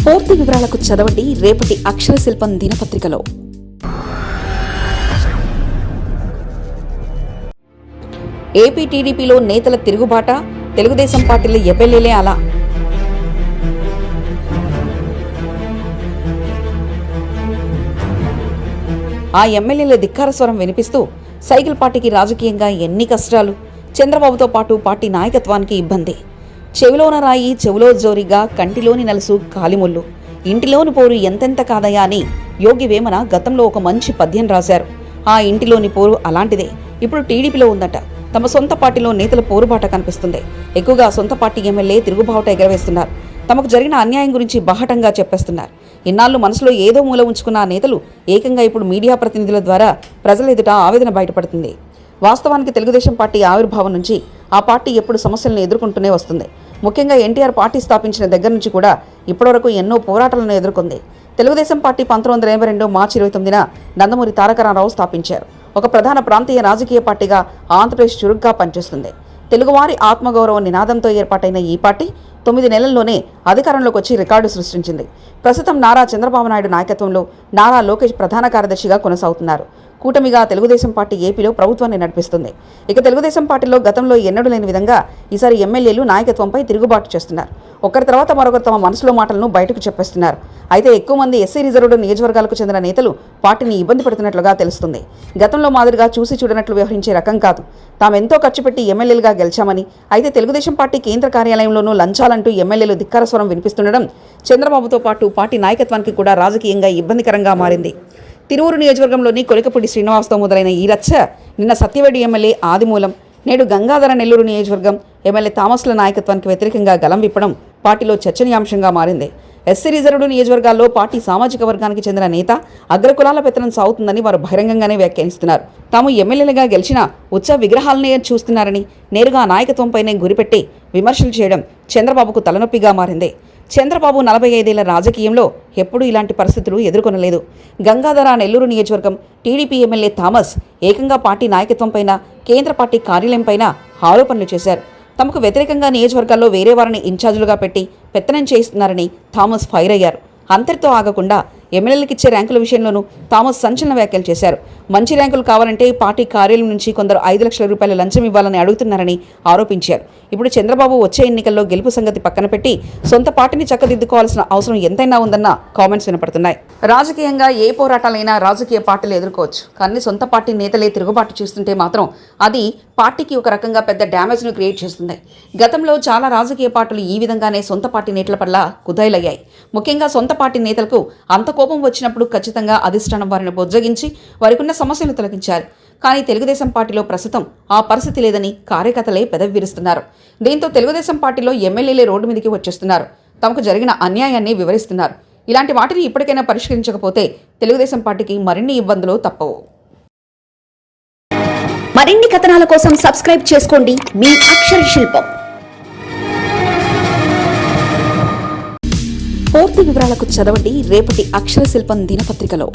పూర్తి వివరాలకు చదవండి రేపటి అక్షర శిల్పం దినపత్రికలో. ఏపీ టీడీపీలో నేతల తిరుగుబాట, తెలుగుదేశం పార్టీల ఎమ్మెల్యేలే అలా. ఆ ఎమ్మెల్యేల ధిక్కార స్వరం వినిపిస్తూ సైకిల్ పార్టీకి రాజకీయంగా ఎన్ని కష్టాలు. చంద్రబాబుతో పాటు పార్టీ నాయకత్వానికి ఇబ్బంది. చెవిలోన రాయి చెవిలో జోరిగా, కంటిలోని నలుసు కాలిముళ్ళు, ఇంటిలోని పోరు ఎంతెంత కాదయా అని యోగి వేమన గతంలో ఒక మంచి పద్యం రాశారు. ఆ ఇంటిలోని పోరు అలాంటిదే ఇప్పుడు టీడీపీలో ఉందట. తమ సొంత పార్టీలో నేతల పోరుబాట కనిపిస్తుంది. ఎక్కువగా సొంత పార్టీ ఎమ్మెల్యే తిరుగుబాట ఎగరవేస్తున్నారు. తమకు జరిగిన అన్యాయం గురించి బాహటంగా చెప్పేస్తున్నారు. ఇన్నాళ్లు మనసులో ఏదో మూల ఉంచుకున్న ఆ నేతలు ఏకంగా ఇప్పుడు మీడియా ప్రతినిధుల ద్వారా ప్రజల ఎదుట ఆవేదన బయటపడుతుంది. వాస్తవానికి తెలుగుదేశం పార్టీ ఆవిర్భావం నుంచి ఆ పార్టీ ఎప్పుడు సమస్యలను ఎదుర్కొంటూనే వస్తుంది. ముఖ్యంగా ఎన్టీఆర్ పార్టీ స్థాపించిన దగ్గర నుంచి కూడా ఇప్పటివరకు ఎన్నో పోరాటాలను ఎదుర్కొంది. తెలుగుదేశం పార్టీ 1982 మార్చి 29న నందమూరి తారక రామారావు స్థాపించారు. ఒక ప్రధాన ప్రాంతీయ రాజకీయ పార్టీగా ఆంధ్రప్రదేశ్ చురుగ్గా పనిచేస్తుంది. తెలుగువారి ఆత్మగౌరవ నినాదంతో ఏర్పాటైన ఈ పార్టీ 9 నెలల్లోనే అధికారంలోకి వచ్చి రికార్డు సృష్టించింది. ప్రస్తుతం నారా చంద్రబాబు నాయుడు నాయకత్వంలో నారా లోకేష్ ప్రధాన కార్యదర్శిగా కొనసాగుతున్నారు. కూటమిగా తెలుగుదేశం పార్టీ ఏపీలో ప్రభుత్వాన్ని నడిపిస్తుంది. ఇక తెలుగుదేశం పార్టీలో గతంలో ఎన్నడూ లేని విధంగా ఈసారి ఎమ్మెల్యేలు నాయకత్వంపై తిరుగుబాటు చేస్తున్నారు. ఒకరి తర్వాత మరొకరు తమ మనసులో మాటలను బయటకు చెప్పేస్తున్నారు. అయితే ఎక్కువ మంది ఎస్సీ రిజర్వ్డ్ నియోజకవర్గాలకు చెందిన నేతలు పార్టీని ఇబ్బంది పెడుతున్నట్లుగా తెలుస్తుంది. గతంలో మాదిరిగా చూసి చూడనట్లు వ్యవహరించే రకం కాదు. తామెంతో ఖర్చు పెట్టి ఎమ్మెల్యేలుగా గెలిచామని, అయితే తెలుగుదేశం పార్టీ కేంద్ర కార్యాలయంలోనూ లంచాలంటూ ఎమ్మెల్యేలు ధిక్కార స్వరం వినిపిస్తుండడం చంద్రబాబుతో పాటు పార్టీ నాయకత్వానికి కూడా రాజకీయంగా ఇబ్బందికరంగా మారింది. తిరువురు నియోజకవర్గంలోని కొలికపూడి శ్రీనివాస్తో మొదలైన ఈ రచ్చ నిన్న సత్యవేడి ఎమ్మెల్యే ఆదిమూలం, నేడు గంగాధర నెల్లూరు నియోజకవర్గం ఎమ్మెల్యే థామస్ల నాయకత్వానికి వ్యతిరేకంగా గలం విప్పడం పార్టీలో చర్చనీయాంశంగా మారింది. ఎస్సీ రిజర్వ్డ్ నియోజకవర్గాల్లో పార్టీ సామాజిక వర్గానికి చెందిన నేత అగ్రకులాల పెత్తనం సాగుతుందని వారు బహిరంగంగానే వ్యాఖ్యానిస్తున్నారు. తాము ఎమ్మెల్యేలుగా గెలిచిన ఉత్సవ విగ్రహాలనే చూస్తున్నారని నేరుగా నాయకత్వంపైనే గురిపెట్టి విమర్శలు చేయడం చంద్రబాబుకు తలనొప్పిగా మారింది. చంద్రబాబు 45 ఏళ్ల రాజకీయంలో ఎప్పుడూ ఇలాంటి పరిస్థితులు ఎదుర్కొనలేదు. గంగాధర నెల్లూరు నియోజకవర్గం టీడీపీ ఎమ్మెల్యే థామస్ ఏకంగా పార్టీ నాయకత్వంపైన, కేంద్ర పార్టీ కార్యాలయంపైన ఆరోపణలు చేశారు. తమకు వ్యతిరేకంగా నియోజకవర్గాల్లో వేరే వారిని ఇన్ఛార్జీలుగా పెట్టి పెత్తనం చేయిస్తున్నారని థామస్ ఫైర్ అయ్యారు. అంతటితో ఆగకుండా ఎమ్మెల్యేలకు ఇచ్చే ర్యాంకుల విషయంలోనూ థామస్ సంచలన వ్యాఖ్యలు చేశారు. మంచి ర్యాంకులు కావాలంటే పార్టీ కార్యాలయం నుంచి కొందరు 5 లక్షల రూపాయల లంచం ఇవ్వాలని అడుగుతున్నారని ఆరోపించారు. ఇప్పుడు చంద్రబాబు వచ్చే ఎన్నికల్లో గెలుపు సంగతి పక్కన పెట్టి సొంత పార్టీని చక్కదిద్దుకోవాల్సిన అవసరం ఎంతైనా ఉందన్న కామెంట్స్ వినపడుతున్నాయి. రాజకీయంగా ఏ పోరాటాలైనా రాజకీయ పార్టీలు ఎదుర్కోవచ్చు, కానీ సొంత పార్టీ నేతలే తిరుగుబాటు చేస్తుంటే మాత్రం అది పార్టీకి ఒక రకంగా పెద్ద డ్యామేజ్ను క్రియేట్ చేస్తుంది. గతంలో చాలా రాజకీయ పార్టీలు ఈ విధంగానే సొంత పార్టీ నేతల పట్ల కుదాయిలయ్యాయి. ముఖ్యంగా సొంత పార్టీ నేతలకు అంత కోపం వచ్చినప్పుడు ఖచ్చితంగా అధిష్టానం వారిని బొజ్జగించి వారికున్న సమస్యలు తొలగించారు. కానీ తెలుగుదేశం పార్టీలో ప్రస్తుతం ఆ పరిస్థితి లేదని కార్యకర్తలే పెదవి విరుస్తున్నారు. దీంతో తెలుగుదేశం పార్టీలో ఎమ్మెల్యేలే రోడ్డు మీదకి వచ్చేస్తున్నారు. తమకు జరిగిన అన్యాయాన్ని వివరిస్తున్నారు. ఇలాంటి వాటిని ఇప్పటికైనా పరిష్కరించకపోతే తెలుగుదేశం పార్టీకి మరిన్ని ఇబ్బందులు తప్పవు. మరిన్ని కథనాల కోసం సబ్స్క్రైబ్ చేసుకోండి మీ అక్షర శిల్పం. పూర్తి వివరాలకు చదవండి రేపటి అక్షర శిల్పం దినపత్రికలో.